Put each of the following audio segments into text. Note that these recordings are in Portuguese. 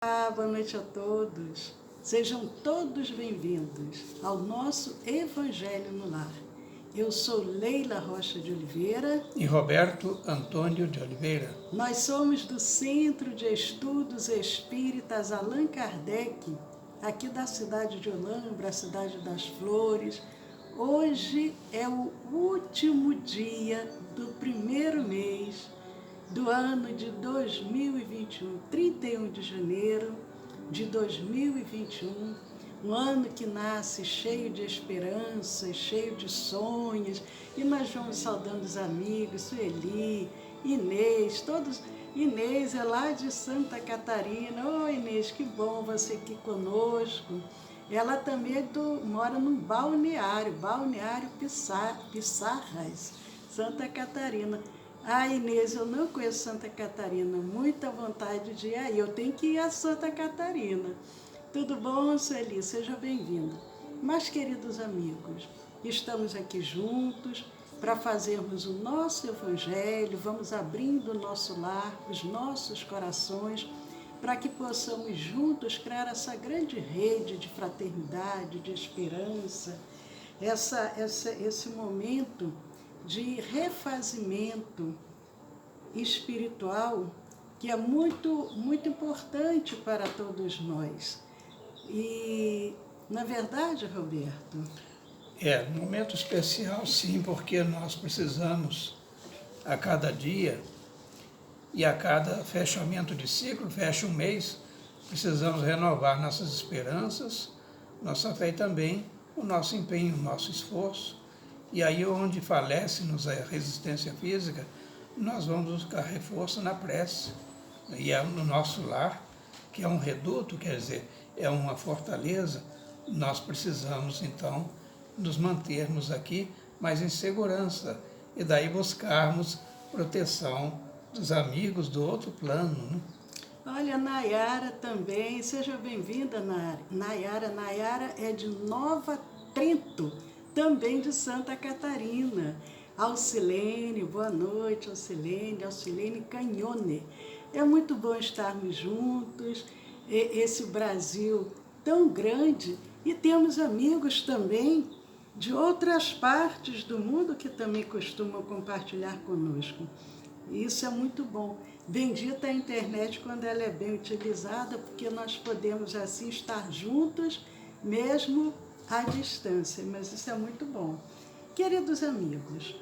Boa noite a todos. Sejam todos bem-vindos ao nosso Evangelho no Lar. Eu sou Leila Rocha de Oliveira e Roberto Antônio de Oliveira. Nós somos do Centro de Estudos Espíritas Allan Kardec, aqui da cidade de Olambra, a cidade das Flores. Hoje é o último dia do primeiro mês do ano de 2021, 31 de janeiro de 2021, um ano que nasce cheio de esperanças, cheio de sonhos, e nós vamos saudando os amigos, Sueli, Inês, todos. Inês é lá de Santa Catarina. Oi, Inês, que bom você aqui conosco. Ela também mora num balneário Pissarras, Santa Catarina. Inês, eu não conheço Santa Catarina, muita vontade de ir aí, eu tenho que ir a Santa Catarina. Tudo bom, Sueli? Seja bem-vinda. Mas, queridos amigos, estamos aqui juntos para fazermos o nosso Evangelho, vamos abrindo o nosso lar, os nossos corações, para que possamos juntos criar essa grande rede de fraternidade, de esperança, esse momento de refazimento espiritual que é muito, muito importante para todos nós. E, na verdade, Roberto... É um momento especial, sim, porque nós precisamos, a cada dia e a cada fechamento de ciclo, fecha um mês, precisamos renovar nossas esperanças, nossa fé e também o nosso empenho, o nosso esforço. E aí, onde falece-nos a resistência física, nós vamos buscar reforço na prece. E é no nosso lar, que é um reduto, quer dizer, é uma fortaleza, nós precisamos, então, nos mantermos aqui, mas em segurança, e daí buscarmos proteção dos amigos do outro plano, né? Olha, Nayara também, seja bem-vinda, Nayara. Nayara é de Nova Trento, também de Santa Catarina. Alcilene, boa noite, Alcilene. Alcilene Canhone. É muito bom estarmos juntos, esse Brasil tão grande, e temos amigos também de outras partes do mundo que também costumam compartilhar conosco. Isso é muito bom. Bendita a internet quando ela é bem utilizada, porque nós podemos assim estar juntos, mesmo à distância, mas isso é muito bom. Queridos amigos,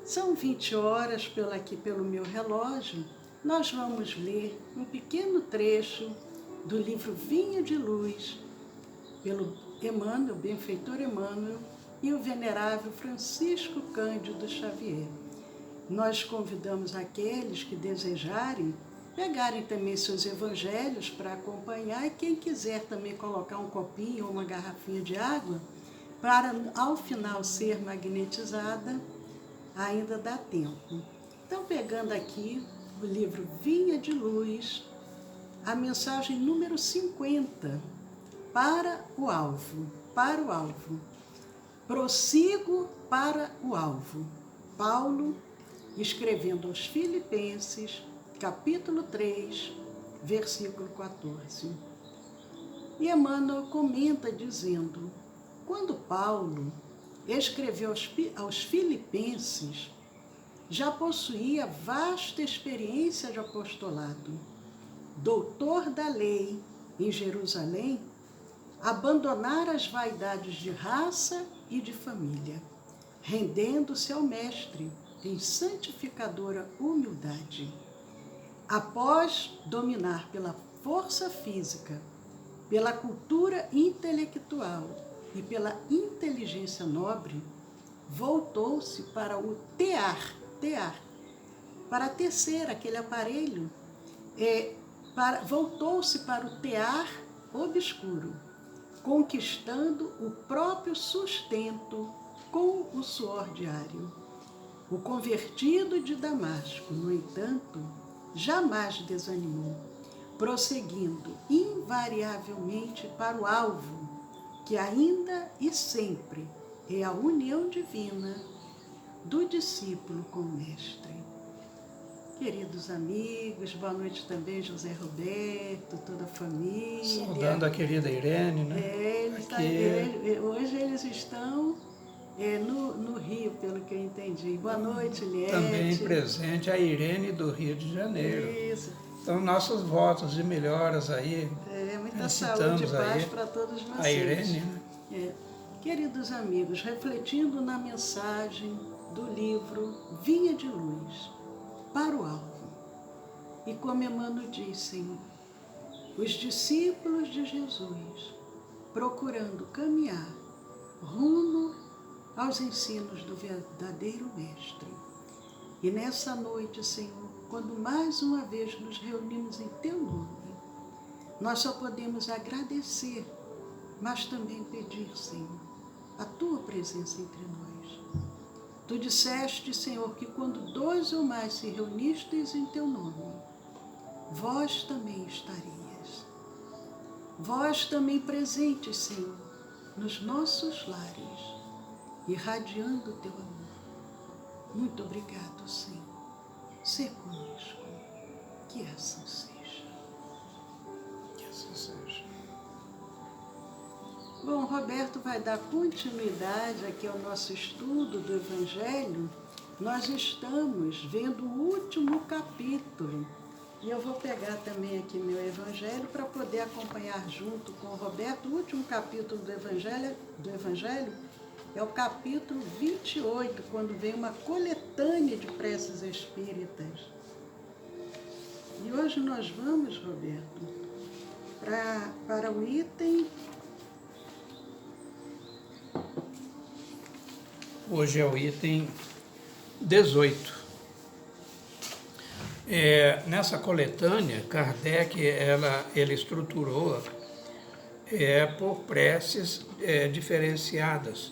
são 20 horas aqui pelo meu relógio. Nós vamos ler um pequeno trecho do livro Vinho de Luz, pelo Emmanuel, benfeitor Emmanuel, e o venerável Francisco Cândido Xavier. Nós convidamos aqueles que desejarem pegarem também seus evangelhos para acompanhar, e quem quiser também colocar um copinho ou uma garrafinha de água para, ao final, ser magnetizada, ainda dá tempo. Então, pegando aqui o livro Vinha de Luz, a mensagem número 50, para o alvo. Prossigo para o alvo. Paulo, escrevendo aos Filipenses, capítulo 3, versículo 14. E Emmanuel comenta dizendo: quando Paulo escreveu aos Filipenses, já possuía vasta experiência de apostolado. Doutor da lei em Jerusalém, abandonara as vaidades de raça e de família, rendendo-se ao Mestre em santificadora humildade. Após dominar pela força física, pela cultura intelectual e pela inteligência nobre, voltou-se para o para tecer aquele aparelho, voltou-se para o tear obscuro, conquistando o próprio sustento com o suor diário. O convertido de Damasco, no entanto, jamais desanimou, prosseguindo invariavelmente para o alvo, que ainda e sempre é a união divina do discípulo com o Mestre. Queridos amigos, boa noite também, José Roberto, toda a família. Saudando a querida Irene, né? Hoje eles estão no Rio, pelo que eu entendi. Boa noite, Liette. Também presente a Irene do Rio de Janeiro. Isso. Então, nossos votos de melhoras aí. Muita saúde e paz para todos vocês. A Irene, né? Queridos amigos, refletindo na mensagem do livro Vinha de Luz, para o alvo. E como Emmanuel diz, Senhor, os discípulos de Jesus procurando caminhar rumo aos ensinos do verdadeiro Mestre. E nessa noite, Senhor, quando mais uma vez nos reunimos em Teu nome, nós só podemos agradecer, mas também pedir, Senhor, a Tua presença entre nós. Tu disseste, Senhor, que quando 2 ou mais se reunistes em Teu nome, vós também estarias. Vós também presentes, Senhor, nos nossos lares, irradiando o Teu amor. Muito obrigado, Senhor. Sê conosco. Que assim seja. Que assim seja. Bom, Roberto vai dar continuidade aqui ao nosso estudo do Evangelho. Nós estamos vendo o último capítulo. E eu vou pegar também aqui meu Evangelho para poder acompanhar junto com o Roberto. O último capítulo do Evangelho é o capítulo 28, quando vem uma coletânea de preces espíritas. E hoje nós vamos, Roberto, para o item... Hoje é o item 18. Nessa coletânea, Kardec ele estruturou por preces diferenciadas.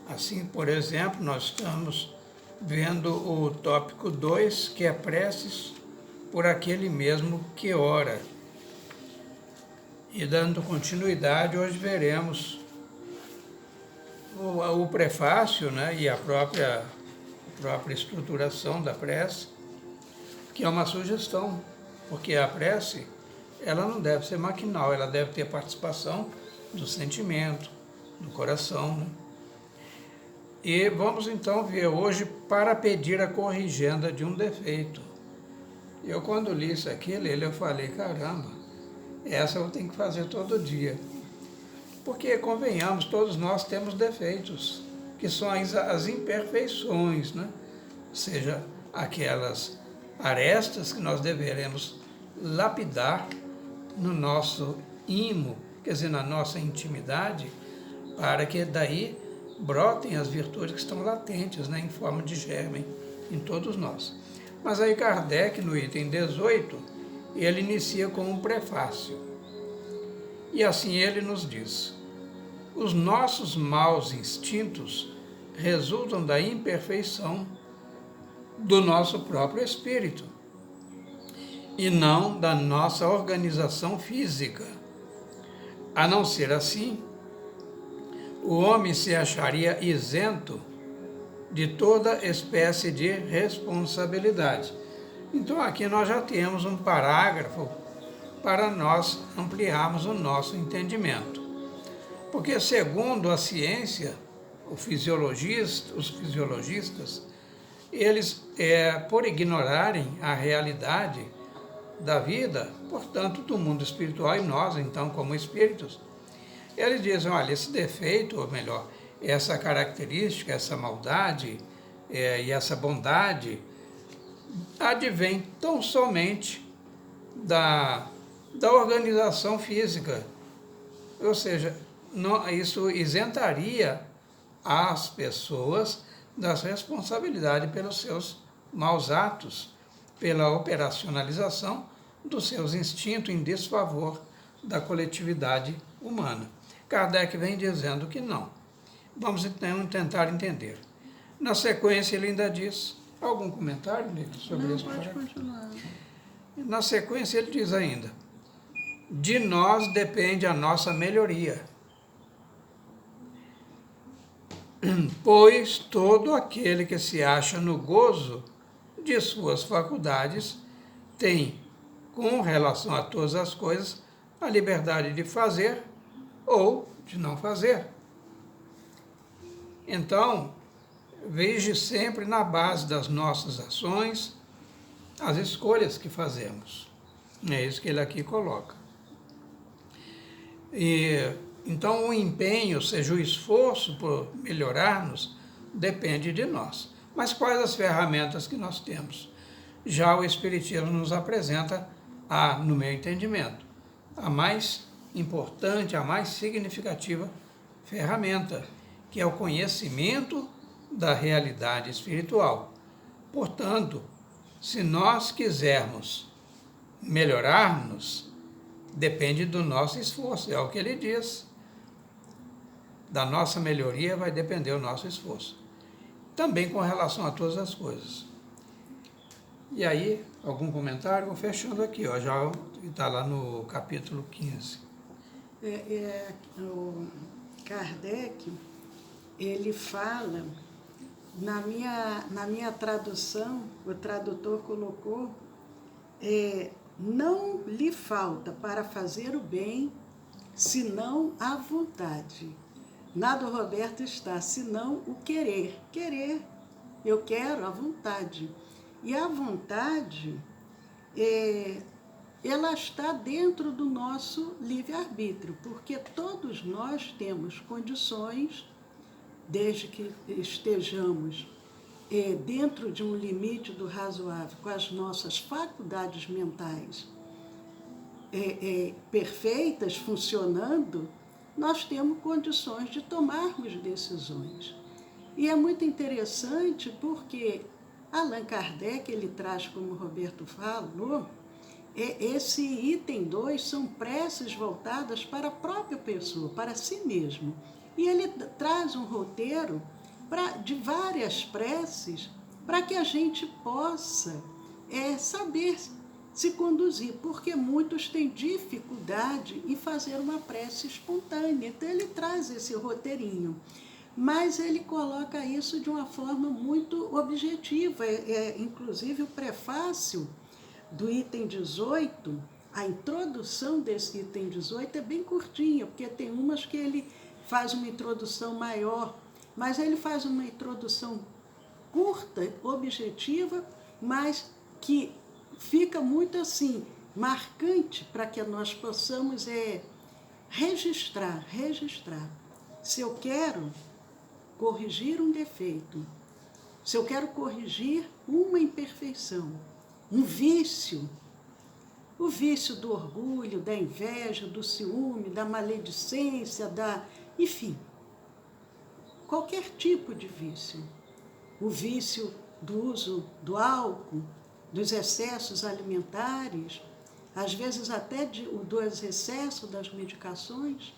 Assim, por exemplo, nós estamos vendo o tópico 2, que é preces por aquele mesmo que ora. E dando continuidade, hoje veremos o prefácio, né, e a própria estruturação da prece, que é uma sugestão, porque a prece ela não deve ser maquinal, ela deve ter participação do sentimento, do coração, né? E vamos então ver hoje para pedir a corrigenda de um defeito. Eu quando li isso aqui, eu falei, caramba, essa eu tenho que fazer todo dia. Porque, convenhamos, todos nós temos defeitos, que são as imperfeições, né? Ou seja, aquelas arestas que nós deveremos lapidar no nosso imo, quer dizer, na nossa intimidade, para que daí brotem as virtudes que estão latentes, né, em forma de germe em todos nós. Mas aí Kardec, no item 18, ele inicia com um prefácio. E assim ele nos diz: os nossos maus instintos resultam da imperfeição do nosso próprio espírito e não da nossa organização física. A não ser assim, o homem se acharia isento de toda espécie de responsabilidade. Então aqui nós já temos um parágrafo para nós ampliarmos o nosso entendimento. Porque segundo a ciência, os fisiologistas, eles, por ignorarem a realidade da vida, portanto, do mundo espiritual, e nós, então, como espíritos, eles dizem, olha, esse defeito, ou melhor, essa característica, essa maldade e essa bondade advém tão somente da organização física. Ou seja, isso isentaria as pessoas das responsabilidades pelos seus maus atos, pela operacionalização dos seus instintos em desfavor da coletividade humana. Kardec vem dizendo que não. Vamos então tentar entender. Na sequência ele ainda diz, algum comentário sobre isso? Pode continuar. Na sequência ele diz ainda, de nós depende a nossa melhoria, pois todo aquele que se acha no gozo de suas faculdades, tem, com relação a todas as coisas, a liberdade de fazer ou de não fazer. Então, veja sempre na base das nossas ações as escolhas que fazemos. É isso que ele aqui coloca. Então, o empenho, ou seja, o esforço por melhorarmos, depende de nós. Mas quais as ferramentas que nós temos? Já o Espiritismo nos apresenta, no meu entendimento, a mais importante, a mais significativa ferramenta, que é o conhecimento da realidade espiritual. Portanto, se nós quisermos melhorar-nos, depende do nosso esforço, é o que ele diz. Da nossa melhoria vai depender o nosso esforço. Também com relação a todas as coisas. E aí, algum comentário? Vou fechando aqui, ó, já está lá no capítulo 15. O Kardec, ele fala, na minha tradução, o tradutor colocou, não lhe falta para fazer o bem, senão a vontade. Na do Roberto está, senão o querer. Querer, eu quero a vontade. E a vontade, ela está dentro do nosso livre-arbítrio, porque todos nós temos condições, desde que estejamos dentro de um limite do razoável, com as nossas faculdades mentais perfeitas, funcionando, nós temos condições de tomarmos decisões. E é muito interessante porque Allan Kardec, ele traz, como o Roberto falou, esse item 2 são preces voltadas para a própria pessoa, para si mesmo. E ele traz um roteiro de várias preces para que a gente possa saber se conduzir, porque muitos têm dificuldade em fazer uma prece espontânea. Então ele traz esse roteirinho, mas ele coloca isso de uma forma muito objetiva. Inclusive o prefácio do item 18, a introdução desse item 18 é bem curtinha, porque tem umas que ele faz uma introdução maior, mas ele faz uma introdução curta, objetiva, mas que fica muito assim, marcante para que nós possamos registrar. Se eu quero corrigir um defeito, se eu quero corrigir uma imperfeição, um vício, o vício do orgulho, da inveja, do ciúme, da maledicência, enfim, qualquer tipo de vício. O vício do uso do álcool, dos excessos alimentares, às vezes até dos excessos das medicações,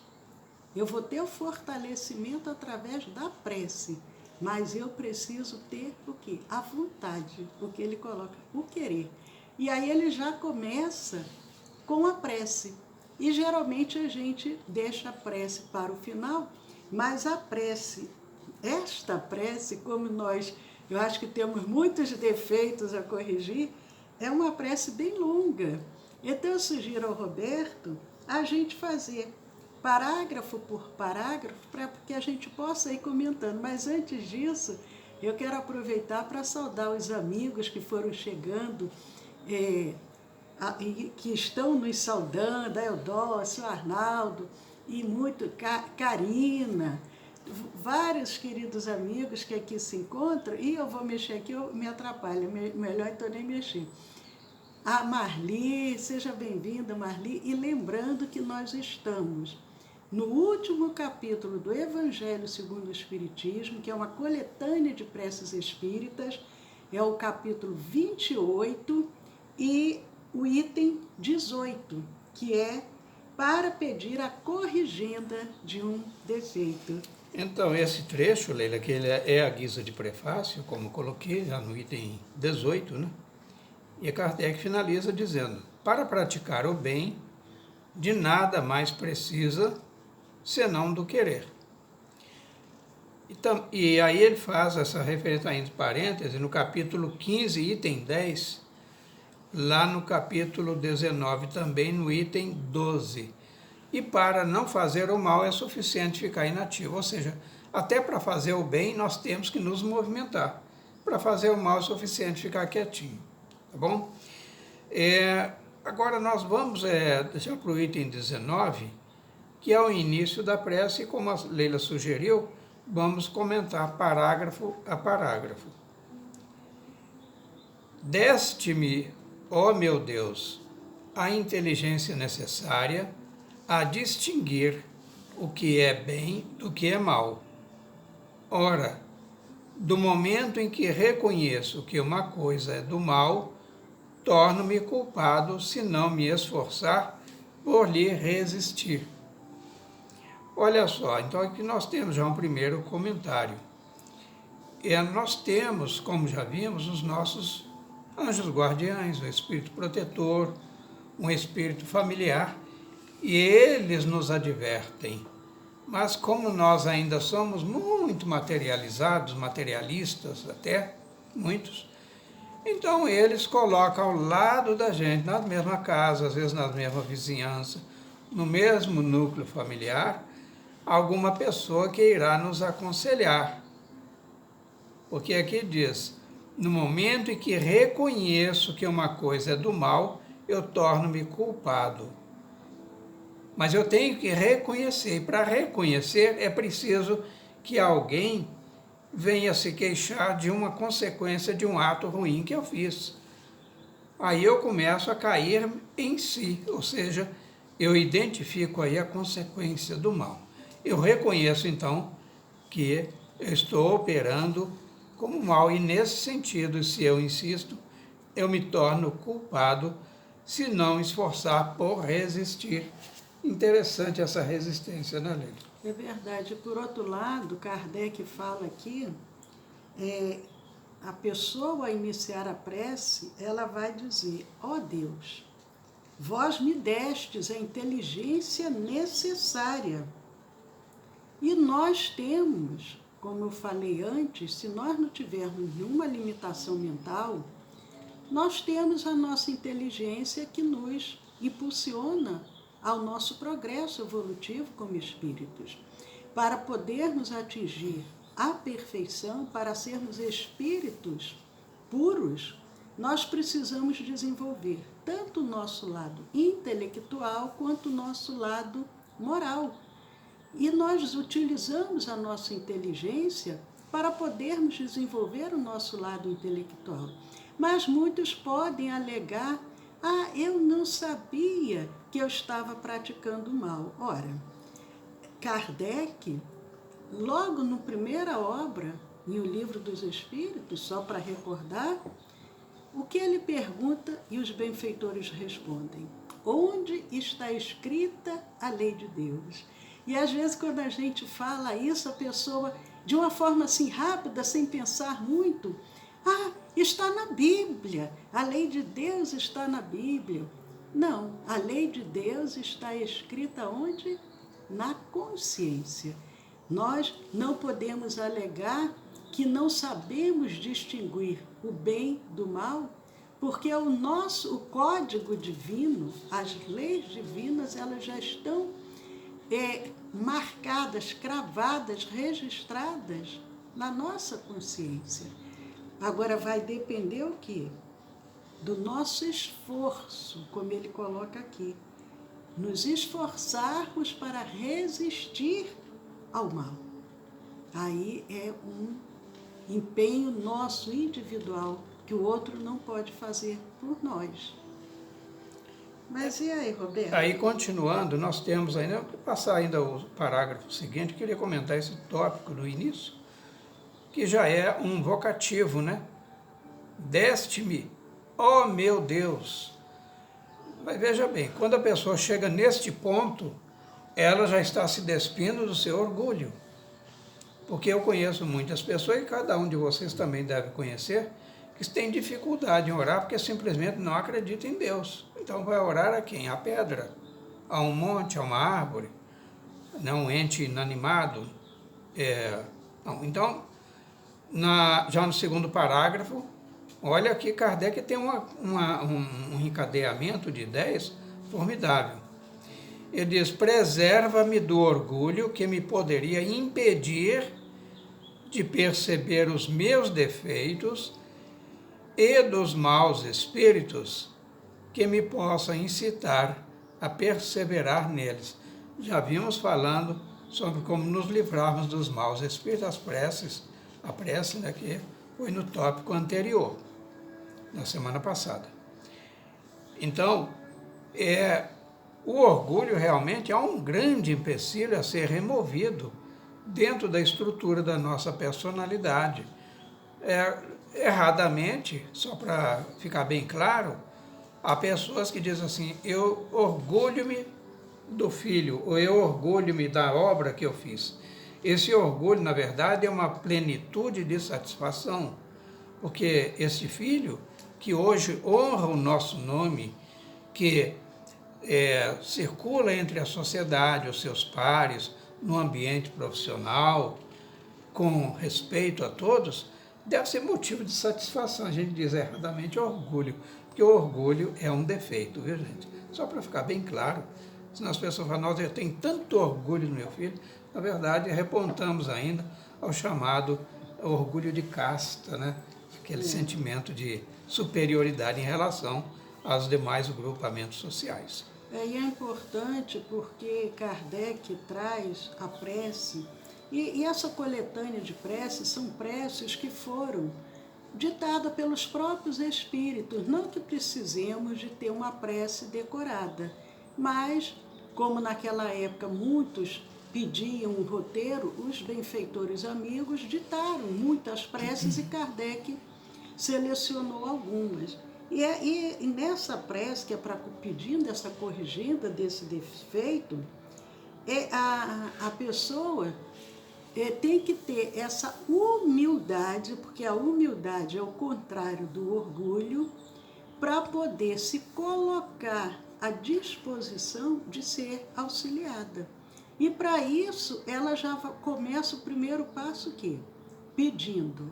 eu vou ter o fortalecimento através da prece, mas eu preciso ter o quê? A vontade, o que ele coloca, o querer. E aí ele já começa com a prece. E geralmente a gente deixa a prece para o final, mas a prece, esta prece, como eu acho que temos muitos defeitos a corrigir, é uma prece bem longa. Então eu sugiro ao Roberto a gente fazer parágrafo por parágrafo, para que a gente possa ir comentando. Mas antes disso, eu quero aproveitar para saudar os amigos que foram chegando, que estão nos saudando, a Eudócio, o Arnaldo, e muito, Karina, vários queridos amigos que aqui se encontram, e eu vou mexer aqui, eu me atrapalho, melhor então nem mexer. A Marli, seja bem-vinda, Marli, e lembrando que nós estamos no último capítulo do Evangelho segundo o Espiritismo, que é uma coletânea de preces espíritas, é o capítulo 28 e o item 18, que é para pedir a corrigenda de um defeito. Então, esse trecho, Leila, que ele é a guisa de prefácio, como coloquei já no item 18, né? E Kardec finaliza dizendo: para praticar o bem, de nada mais precisa senão do querer. E aí ele faz essa referência, entre parênteses, no capítulo 15, item 10, lá no capítulo 19 também, no item 12. E para não fazer o mal é suficiente ficar inativo, ou seja, até para fazer o bem nós temos que nos movimentar. Para fazer o mal é suficiente ficar quietinho, tá bom? Agora nós vamos deixar para o item 19, que é o início da prece, e como a Leila sugeriu, vamos comentar parágrafo a parágrafo. Deste-me, ó meu Deus, a inteligência necessária a distinguir o que é bem do que é mal. Ora, do momento em que reconheço que uma coisa é do mal, torno-me culpado se não me esforçar por lhe resistir. Olha só, então aqui nós temos já um primeiro comentário. Nós temos, como já vimos, os nossos anjos guardiães, o espírito protetor, um espírito familiar, e eles nos advertem. Mas como nós ainda somos muito materializados, materialistas até, muitos, então eles colocam ao lado da gente, na mesma casa, às vezes na mesma vizinhança, no mesmo núcleo familiar, alguma pessoa que irá nos aconselhar. Porque aqui diz, no momento em que reconheço que uma coisa é do mal, eu torno-me culpado. Mas eu tenho que reconhecer, e para reconhecer é preciso que alguém venha se queixar de uma consequência de um ato ruim que eu fiz. Aí eu começo a cair em si, ou seja, eu identifico aí a consequência do mal. Eu reconheço então que eu estou operando como mal, e nesse sentido, se eu insisto, eu me torno culpado se não esforçar por resistir. Interessante essa resistência, né, Leila? É verdade. Por outro lado, Kardec fala aqui, a pessoa a iniciar a prece, ela vai dizer, ó Deus, vós me destes a inteligência necessária. E nós temos, como eu falei antes, se nós não tivermos nenhuma limitação mental, nós temos a nossa inteligência que nos impulsiona ao nosso progresso evolutivo como espíritos. Para podermos atingir a perfeição, para sermos espíritos puros, nós precisamos desenvolver tanto o nosso lado intelectual quanto o nosso lado moral. E nós utilizamos a nossa inteligência para podermos desenvolver o nosso lado intelectual. Mas muitos podem alegar, eu não sabia que eu estava praticando mal. Ora, Kardec, logo na primeira obra, em O Livro dos Espíritos, só para recordar, o que ele pergunta e os benfeitores respondem? Onde está escrita a lei de Deus? E às vezes quando a gente fala isso, a pessoa, de uma forma assim rápida, sem pensar muito, está na Bíblia, a lei de Deus está na Bíblia. Não, a lei de Deus está escrita onde? Na consciência. Nós não podemos alegar que não sabemos distinguir o bem do mal, porque o código divino, as leis divinas, elas já estão marcadas, cravadas, registradas na nossa consciência. Agora vai depender o quê? Do nosso esforço, como ele coloca aqui. Nos esforçarmos para resistir ao mal. Aí é um empenho nosso individual, que o outro não pode fazer por nós. Mas e aí, Roberto? Aí, continuando, nós temos ainda, vou passar ainda o parágrafo seguinte, queria comentar esse tópico do início, que já é um vocativo, né? Deste-me, ó meu Deus. Mas veja bem, quando a pessoa chega neste ponto, ela já está se despindo do seu orgulho. Porque eu conheço muitas pessoas, e cada um de vocês também deve conhecer, que tem dificuldade em orar porque simplesmente não acredita em Deus. Então vai orar a quem? A pedra, a um monte, a uma árvore, um ente inanimado, Não, então, já no segundo parágrafo, olha que Kardec tem um encadeamento de ideias formidável. Ele diz: preserva-me do orgulho que me poderia impedir de perceber os meus defeitos e dos maus espíritos que me possam incitar a perseverar neles. Já vimos falando sobre como nos livrarmos dos maus espíritos, a prece, né, que foi no tópico anterior, na semana passada. Então, o orgulho realmente é um grande empecilho a ser removido dentro da estrutura da nossa personalidade. Erradamente, só para ficar bem claro, há pessoas que dizem assim: eu orgulho-me do filho, ou eu orgulho-me da obra que eu fiz. Esse orgulho, na verdade, é uma plenitude de satisfação, porque esse filho, que hoje honra o nosso nome, que circula entre a sociedade, os seus pares, no ambiente profissional, com respeito a todos, deve ser motivo de satisfação. A gente diz erradamente orgulho, porque o orgulho é um defeito, viu, gente? Só para ficar bem claro, senão as pessoas falam: nossa, eu tenho tanto orgulho no meu filho. Na verdade, repontamos ainda ao chamado orgulho de casta, né? Aquele sentimento de superioridade em relação aos demais agrupamentos sociais. E é importante porque Kardec traz a prece, e essa coletânea de preces são preces que foram ditadas pelos próprios espíritos, não que precisemos de ter uma prece decorada, mas, como naquela época muitos pediam um roteiro, os benfeitores amigos ditaram muitas preces e Kardec selecionou algumas. E nessa prece, que é para pedindo essa corrigenda desse defeito, a pessoa tem que ter essa humildade, porque a humildade é o contrário do orgulho, para poder se colocar à disposição de ser auxiliada. E para isso, ela já começa o primeiro passo aqui, pedindo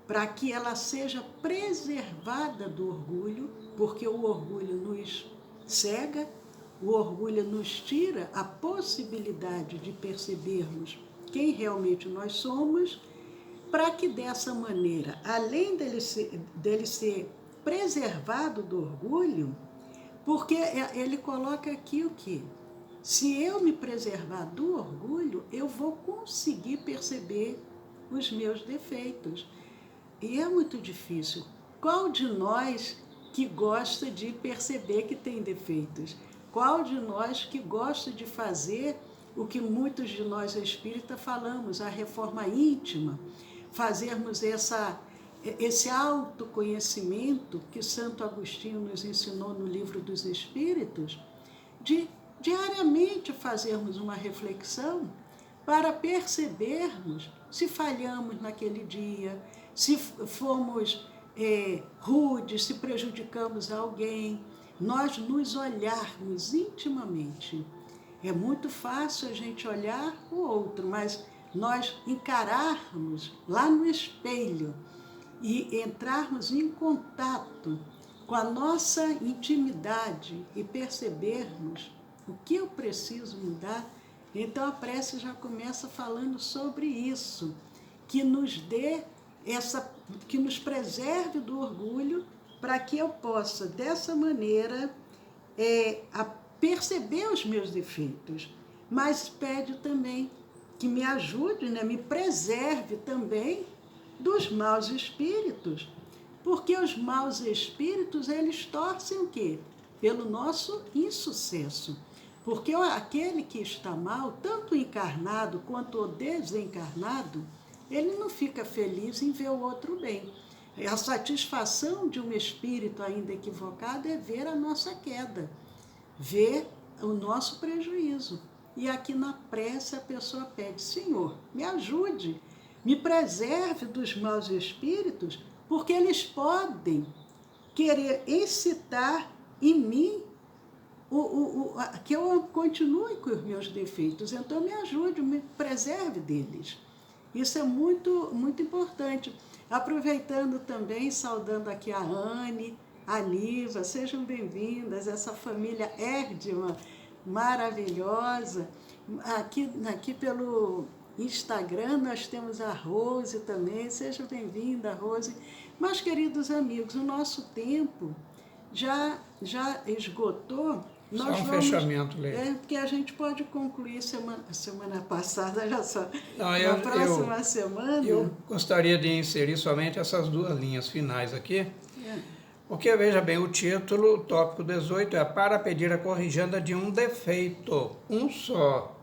para que ela seja preservada do orgulho, porque o orgulho nos cega, o orgulho nos tira a possibilidade de percebermos quem realmente nós somos, para que dessa maneira, além dele ser preservado do orgulho, porque ele coloca aqui o quê? Se eu me preservar do orgulho, eu vou conseguir perceber os meus defeitos. E é muito difícil. Qual de nós que gosta de perceber que tem defeitos? Qual de nós que gosta de fazer o que muitos de nós espíritas falamos, a reforma íntima, fazermos esse autoconhecimento que Santo Agostinho nos ensinou no Livro dos Espíritos, de diariamente fazermos uma reflexão para percebermos se falhamos naquele dia, se fomos rudes, se prejudicamos alguém, nós nos olharmos intimamente. É muito fácil a gente olhar o outro, mas nós encararmos lá no espelho e entrarmos em contato com a nossa intimidade e percebermos o que eu preciso mudar. Então a prece já começa falando sobre isso, que nos dê que nos preserve do orgulho, para que eu possa, dessa maneira, perceber os meus defeitos. Mas pede também que me ajude, né, me preserve também dos maus espíritos, porque os maus espíritos, eles torcem o quê? Pelo nosso insucesso. Porque aquele que está mal, tanto encarnado quanto desencarnado, ele não fica feliz em ver o outro bem. A satisfação de um espírito ainda equivocado é ver a nossa queda, ver o nosso prejuízo. E aqui na prece a pessoa pede: Senhor, me ajude, me preserve dos maus espíritos, porque eles podem querer incitar em mim que eu continue com os meus defeitos. Então me ajude, me preserve deles. Isso é muito, muito importante. Aproveitando também, saudando aqui a Anne, a Niva, sejam bem-vindas, essa família Erdmann maravilhosa. Aqui pelo Instagram nós temos a Rose também, seja bem-vinda, Rose. Mas, queridos amigos, o nosso tempo já esgotou. Só um fechamento, Leila. Porque a gente pode concluir semana passada, já só. Não, na próxima semana. Eu gostaria de inserir somente essas duas linhas finais aqui. Porque, veja bem, o título, o tópico 18, é para pedir a corrigenda de um defeito, um só.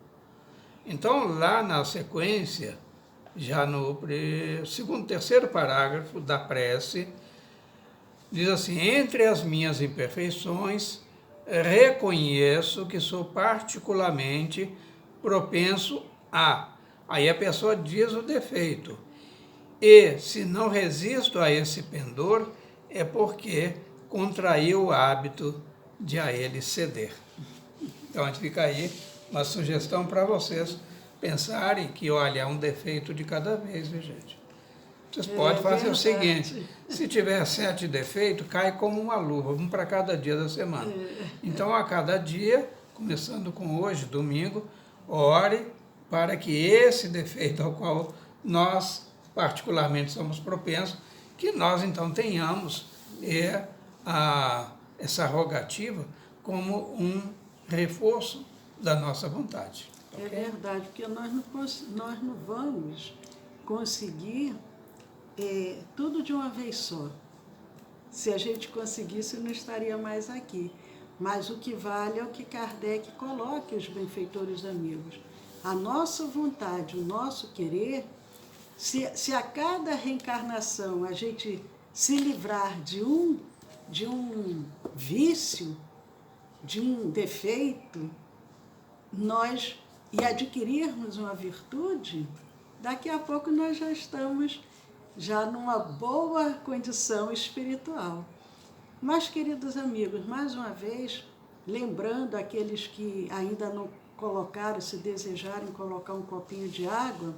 Então, lá na sequência, já no terceiro parágrafo da prece, diz assim: entre as minhas imperfeições, reconheço que sou particularmente propenso a... Aí a pessoa diz o defeito. E, se não resisto a esse pendor, é porque contraiu o hábito de a ele ceder. Então, a gente fica aí uma sugestão para vocês pensarem que, olha, é um defeito de cada vez, viu, gente? Vocês podem fazer o seguinte: se tiver 7 defeitos, cai como uma luva, um para cada dia da semana. Então, a cada dia, começando com hoje, domingo, ore para que esse defeito ao qual nós particularmente somos propensos, que nós então tenhamos essa rogativa como um reforço da nossa vontade. É verdade, porque nós não vamos conseguir tudo de uma vez só. Se a gente conseguisse, não estaria mais aqui. Mas o que vale é o que Kardec coloca, os benfeitores amigos. A nossa vontade, o nosso querer, se a cada reencarnação a gente se livrar de um vício, de um defeito, e adquirirmos uma virtude, daqui a pouco nós já estamos numa boa condição espiritual. Mas, queridos amigos, mais uma vez, lembrando aqueles que ainda não colocaram, se desejarem colocar um copinho de água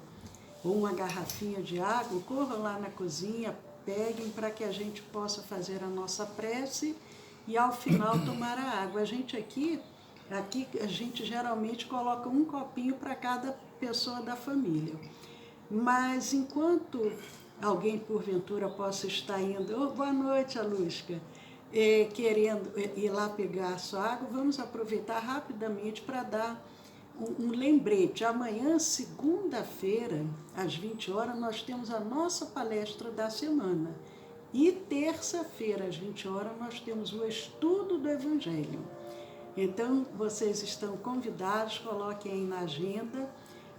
ou uma garrafinha de água, corram lá na cozinha, peguem para que a gente possa fazer a nossa prece e, ao final, tomar a água. Aqui a gente geralmente coloca um copinho para cada pessoa da família. Mas enquanto alguém porventura possa estar indo, boa noite, Alusca, querendo ir lá pegar a sua água, vamos aproveitar rapidamente para dar um lembrete. Amanhã, segunda-feira, às 20 horas, nós temos a nossa palestra da semana. E terça-feira, às 20 horas, nós temos o estudo do Evangelho. Então, vocês estão convidados, coloquem aí na agenda.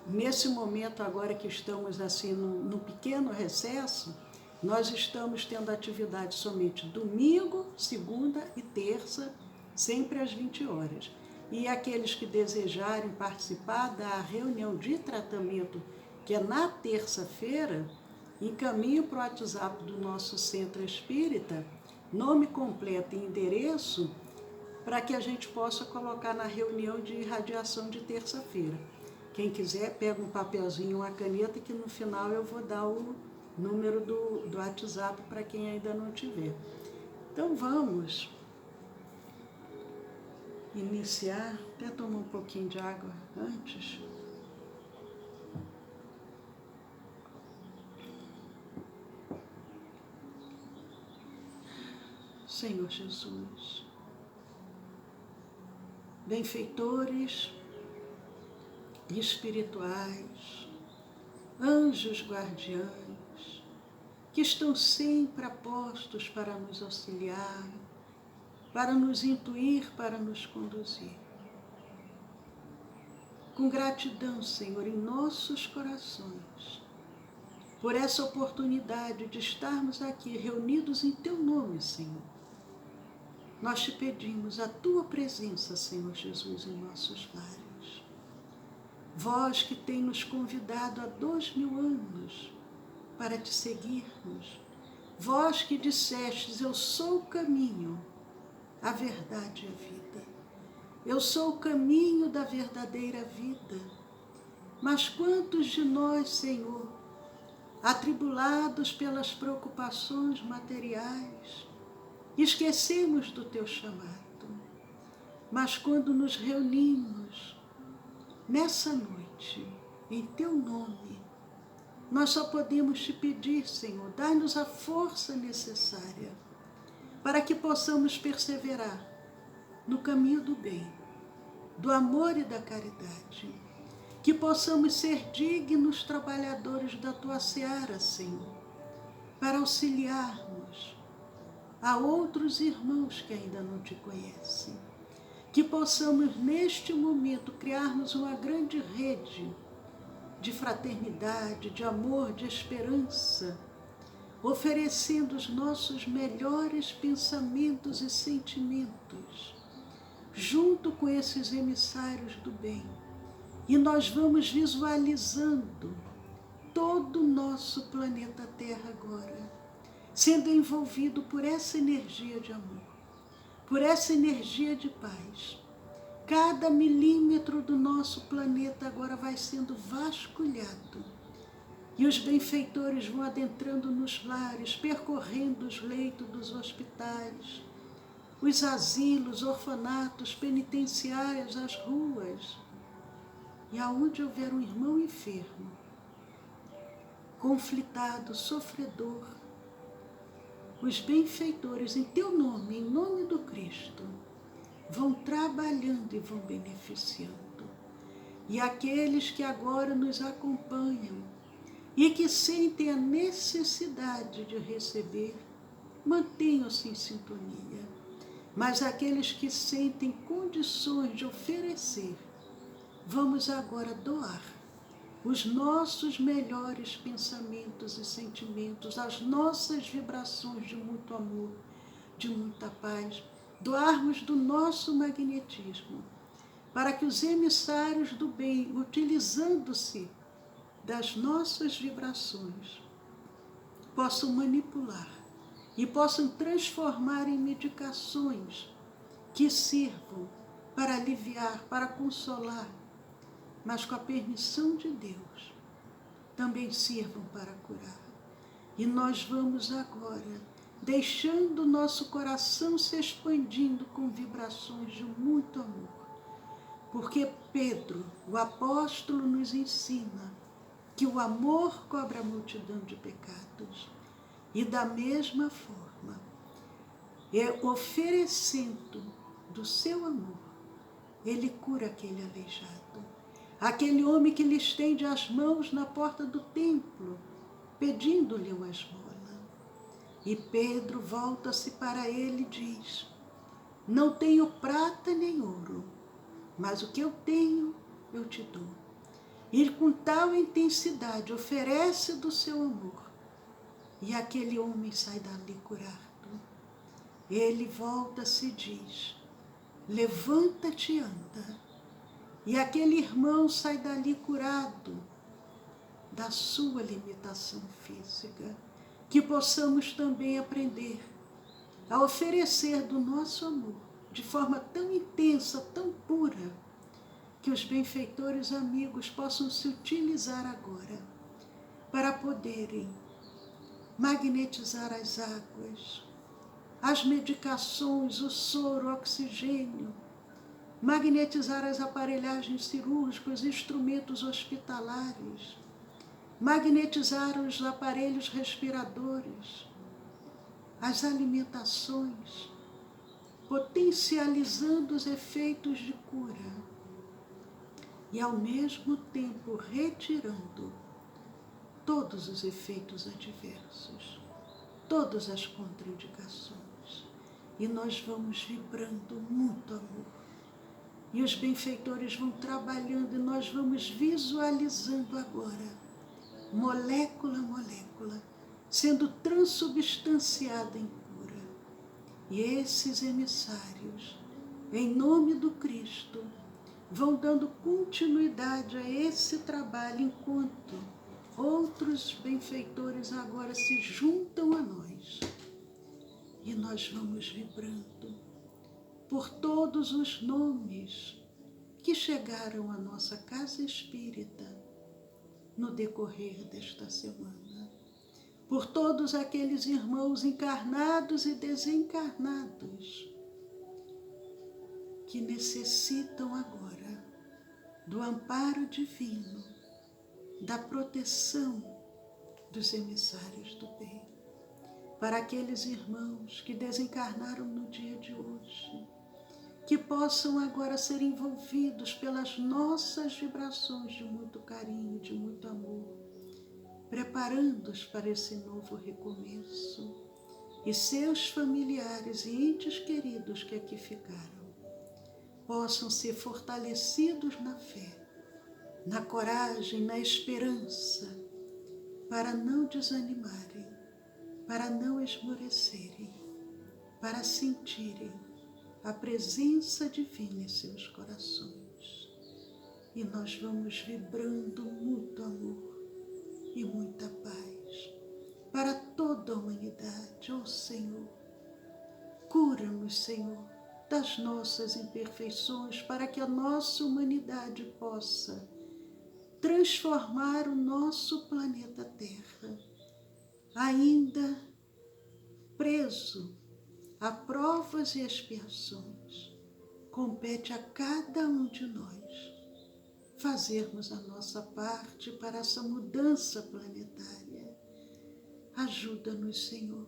Nesse momento, agora que estamos assim no pequeno recesso, nós estamos tendo atividade somente domingo, segunda e terça, sempre às 20 horas. E aqueles que desejarem participar da reunião de tratamento, que é na terça-feira, encaminho para o WhatsApp do nosso Centro Espírita, nome completo e endereço, para que a gente possa colocar na reunião de irradiação de terça-feira. Quem quiser, pega um papelzinho, uma caneta, que no final eu vou dar o número do WhatsApp para quem ainda não tiver. Então vamos iniciar, até tomar um pouquinho de água antes. Senhor Jesus, benfeitores espirituais, anjos guardiães, que estão sempre apostos para nos auxiliar, para nos intuir, para nos conduzir. Com gratidão, Senhor, em nossos corações, por essa oportunidade de estarmos aqui reunidos em Teu nome, Senhor. Nós te pedimos a Tua presença, Senhor Jesus, em nossos lares. Vós que tem nos convidado há 2000 anos para te seguirmos, vós que dissestes: eu sou o caminho, a verdade e a vida. Eu sou o caminho da verdadeira vida. Mas quantos de nós, Senhor, atribulados pelas preocupações materiais, esquecemos do teu chamado. Mas quando nos reunimos nessa noite, em teu nome, nós só podemos te pedir, Senhor, dai-nos a força necessária para que possamos perseverar no caminho do bem, do amor e da caridade, que possamos ser dignos trabalhadores da tua seara, Senhor, para auxiliarmos a outros irmãos que ainda não te conhecem, que possamos neste momento criarmos uma grande rede de fraternidade, de amor, de esperança, oferecendo os nossos melhores pensamentos e sentimentos, junto com esses emissários do bem. E nós vamos visualizando todo o nosso planeta Terra agora, sendo envolvido por essa energia de amor, por essa energia de paz. Cada milímetro do nosso planeta agora vai sendo vasculhado. E os benfeitores vão adentrando nos lares, percorrendo os leitos dos hospitais, os asilos, orfanatos, penitenciárias, as ruas. E aonde houver um irmão enfermo, conflitado, sofredor, os benfeitores, em teu nome, em nome do Cristo, vão trabalhando e vão beneficiando. E aqueles que agora nos acompanham e que sentem a necessidade de receber, mantenham-se em sintonia. Mas aqueles que sentem condições de oferecer, vamos agora doar os nossos melhores pensamentos e sentimentos, as nossas vibrações de muito amor, de muita paz, doarmos do nosso magnetismo, para que os emissários do bem, utilizando-se das nossas vibrações, possam manipular e possam transformar em medicações que sirvam para aliviar, para consolar, mas com a permissão de Deus, também sirvam para curar. E nós vamos agora, deixando o nosso coração se expandindo com vibrações de muito amor. Porque Pedro, o apóstolo, nos ensina que o amor cobre a multidão de pecados. E da mesma forma, oferecendo do seu amor, ele cura aquele aleijado. Aquele homem que lhe estende as mãos na porta do templo, pedindo-lhe uma esmola. E Pedro volta-se para ele e diz: não tenho prata nem ouro, mas o que eu tenho, eu te dou. E com tal intensidade oferece do seu amor. E aquele homem sai dali curado. Ele volta-se e diz: levanta-te e anda. E aquele irmão sai dali curado da sua limitação física. Que possamos também aprender a oferecer do nosso amor de forma tão intensa, tão pura, que os benfeitores amigos possam se utilizar agora para poderem magnetizar as águas, as medicações, o soro, o oxigênio, magnetizar as aparelhagens cirúrgicas, instrumentos hospitalares, magnetizar os aparelhos respiradores, as alimentações, potencializando os efeitos de cura e, ao mesmo tempo, retirando todos os efeitos adversos, todas as contraindicações. E nós vamos vibrando muito amor. E os benfeitores vão trabalhando e nós vamos visualizando agora, molécula a molécula, sendo transubstanciada em cura. E esses emissários, em nome do Cristo, vão dando continuidade a esse trabalho, enquanto outros benfeitores agora se juntam a nós. E nós vamos vibrando por todos os nomes que chegaram à nossa casa espírita, no decorrer desta semana. Por todos aqueles irmãos encarnados e desencarnados que necessitam agora do amparo divino, da proteção dos emissários do bem. Para aqueles irmãos que desencarnaram no dia de hoje, que possam agora ser envolvidos pelas nossas vibrações de muito carinho, de muito amor, preparando-os para esse novo recomeço, e seus familiares e entes queridos que aqui ficaram possam ser fortalecidos na fé, na coragem, na esperança, para não desanimarem, para não esmorecerem, para sentirem a presença divina em seus corações. E nós vamos vibrando muito amor e muita paz para toda a humanidade. Ó Senhor, cura-nos, Senhor, das nossas imperfeições, para que a nossa humanidade possa transformar o nosso planeta Terra, ainda preso a provas e expiações. Compete a cada um de nós fazermos a nossa parte para essa mudança planetária. Ajuda-nos, Senhor.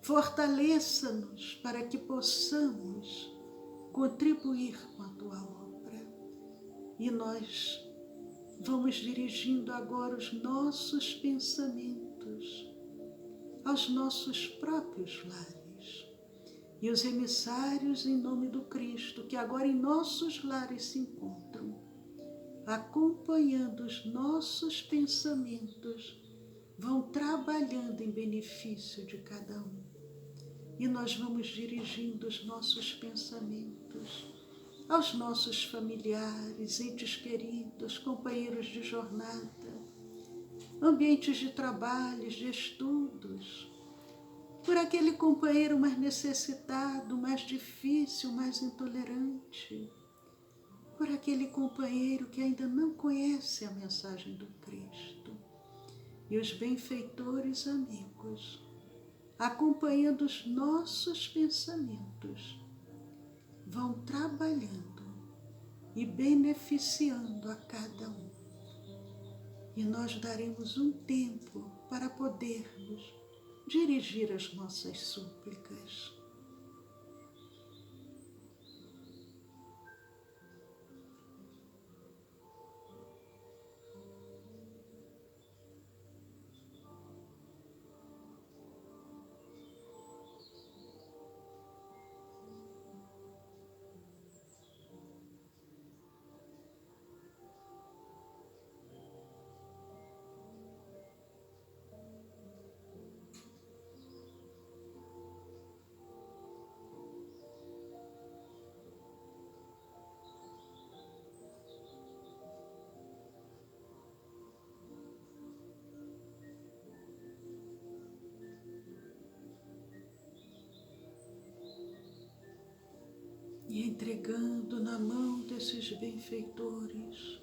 Fortaleça-nos para que possamos contribuir com a Tua obra. E nós vamos dirigindo agora os nossos pensamentos aos nossos próprios lares. E os emissários em nome do Cristo, que agora em nossos lares se encontram, acompanhando os nossos pensamentos, vão trabalhando em benefício de cada um. E nós vamos dirigindo os nossos pensamentos aos nossos familiares, entes queridos, companheiros de jornada, ambientes de trabalhos, de estudos, por aquele companheiro mais necessitado, mais difícil, mais intolerante, por aquele companheiro que ainda não conhece a mensagem do Cristo. E os benfeitores amigos, acompanhando os nossos pensamentos, vão trabalhando e beneficiando a cada um. E nós daremos um tempo para podermos dirigir as nossas súplicas. E entregando na mão desses benfeitores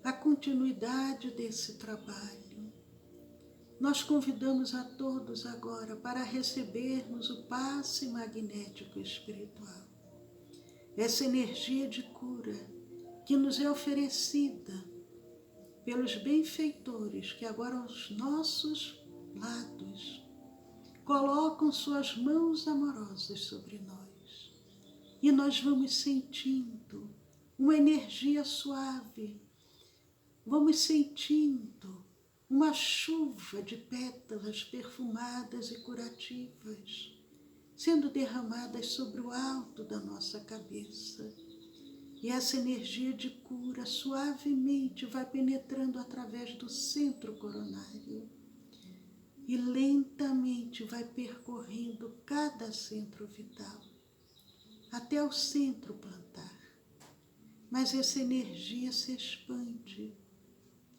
a continuidade desse trabalho, nós convidamos a todos agora para recebermos o passe magnético espiritual. Essa energia de cura que nos é oferecida pelos benfeitores que agora aos nossos lados colocam suas mãos amorosas sobre nós. E nós vamos sentindo uma energia suave, vamos sentindo uma chuva de pétalas perfumadas e curativas, sendo derramadas sobre o alto da nossa cabeça. E essa energia de cura suavemente vai penetrando através do centro coronário e lentamente vai percorrendo cada centro vital, até o centro plantar. Mas essa energia se expande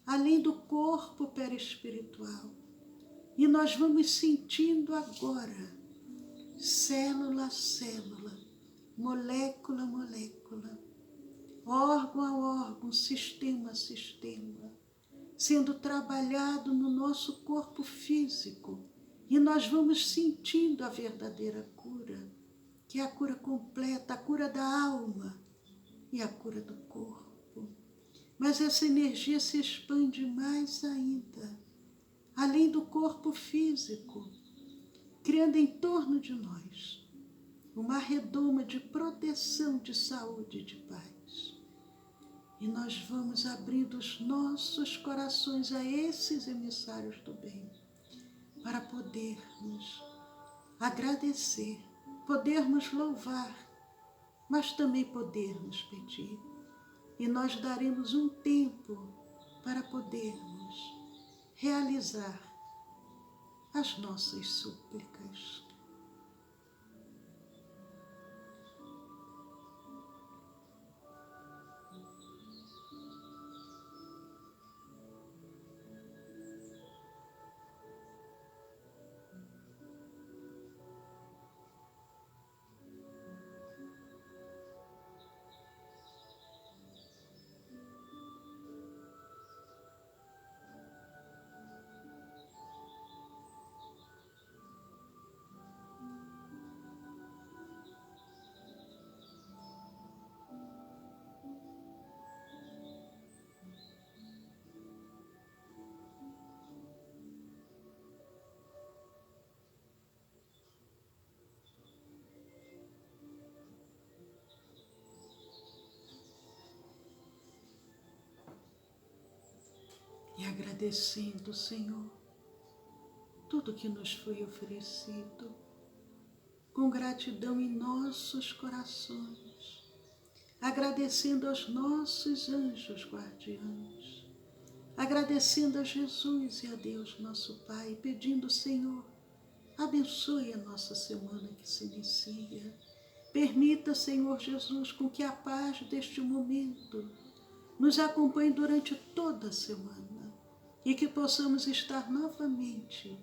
além do corpo perispiritual. E nós vamos sentindo agora, célula a célula, molécula a molécula, órgão a com sistema a sistema, sendo trabalhado no nosso corpo físico, e nós vamos sentindo a verdadeira cura, que é a cura completa, a cura da alma e a cura do corpo. Mas essa energia se expande mais ainda, além do corpo físico, criando em torno de nós uma redoma de proteção, de saúde e de paz. E nós vamos abrindo os nossos corações a esses emissários do bem, para podermos agradecer, podermos louvar, mas também podermos pedir. E nós daremos um tempo para podermos realizar as nossas súplicas. E agradecendo, Senhor, tudo que nos foi oferecido, com gratidão em nossos corações, agradecendo aos nossos anjos guardiães, agradecendo a Jesus e a Deus nosso Pai, pedindo, Senhor, abençoe a nossa semana que se inicia. Permita, Senhor Jesus, com que a paz deste momento nos acompanhe durante toda a semana e que possamos estar novamente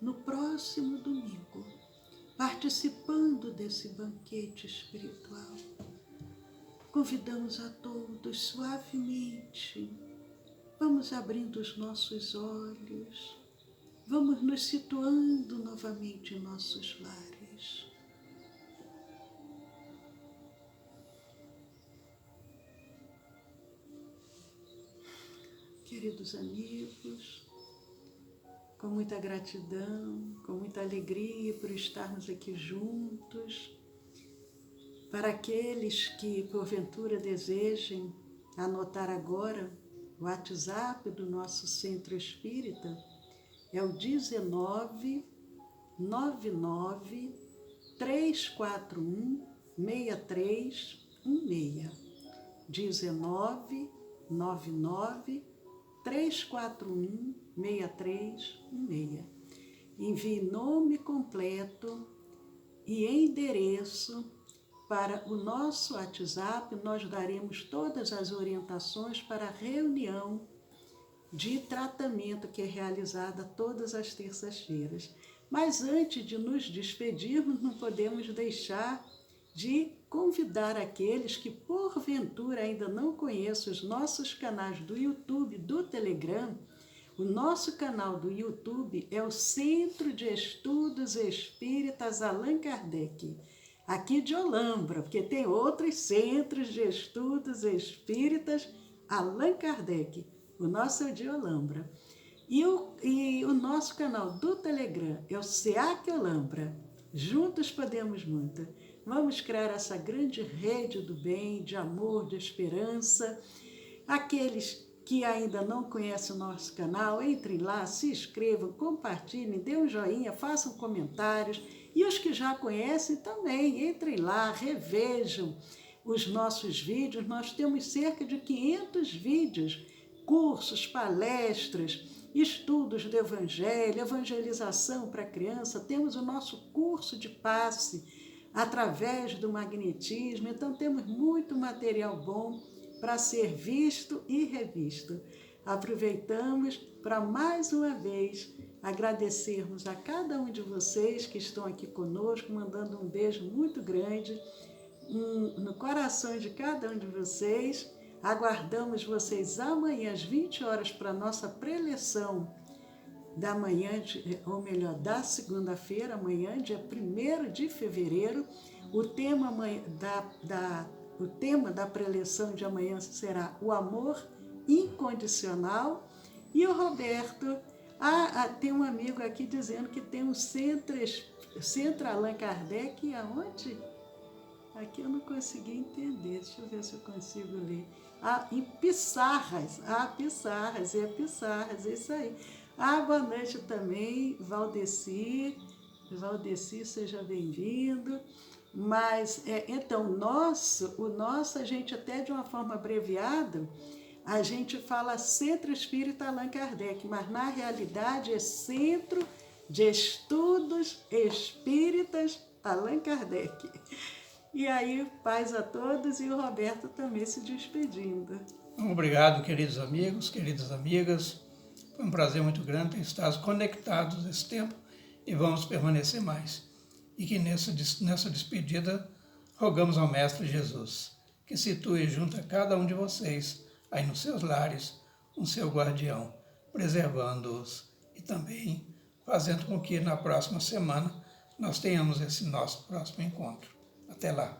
no próximo domingo, participando desse banquete espiritual. Convidamos a todos suavemente, vamos abrindo os nossos olhos, vamos nos situando novamente em nossos lares. Queridos amigos, com muita gratidão, com muita alegria por estarmos aqui juntos. Para aqueles que, porventura, desejem anotar agora o WhatsApp do nosso Centro Espírita, é o 19 99 341 6316. 19 99 341 6316. Envie nome completo e endereço para o nosso WhatsApp. Nós daremos todas as orientações para a reunião de tratamento que é realizada todas as terças-feiras. Mas antes de nos despedirmos, não podemos deixar de convidar aqueles que porventura ainda não conhecem os nossos canais do YouTube, do Telegram. O nosso canal do YouTube é o Centro de Estudos Espíritas Allan Kardec, aqui de Olambra, porque tem outros centros de estudos espíritas Allan Kardec. O nosso é o de Olambra. E o nosso canal do Telegram é o SEAC Olambra. Juntos podemos muito. Vamos criar essa grande rede do bem, de amor, de esperança. Aqueles que ainda não conhecem o nosso canal, entrem lá, se inscrevam, compartilhem, dêem um joinha, façam comentários. E os que já conhecem também, entrem lá, revejam os nossos vídeos. Nós temos cerca de 500 vídeos, cursos, palestras, estudos do Evangelho, evangelização para criança. Temos o nosso curso de passe através do magnetismo. Então temos muito material bom para ser visto e revisto. Aproveitamos para mais uma vez agradecermos a cada um de vocês que estão aqui conosco, mandando um beijo muito grande no coração de cada um de vocês. Aguardamos vocês amanhã às 20 horas para a nossa preleção da manhã, ou melhor, da segunda-feira, amanhã, dia 1º de fevereiro. O tema da preleção de amanhã será o amor incondicional. E o Roberto, tem um amigo aqui dizendo que tem um centro Allan Kardec, aonde? Aqui eu não consegui entender, deixa eu ver se eu consigo ler. Em Pissarras, Pissarras, é isso aí. Boa noite também, Valdeci, seja bem-vindo. Mas, então, o nosso, a gente até de uma forma abreviada, a gente fala Centro Espírita Allan Kardec, mas na realidade é Centro de Estudos Espíritas Allan Kardec. E aí, paz a todos, e o Roberto também se despedindo. Obrigado, queridos amigos, queridas amigas. Foi um prazer muito grande ter estado conectados nesse tempo e vamos permanecer mais. E que nessa despedida rogamos ao Mestre Jesus que situe junto a cada um de vocês, aí nos seus lares, um seu guardião, preservando-os e também fazendo com que na próxima semana nós tenhamos esse nosso próximo encontro. Até lá.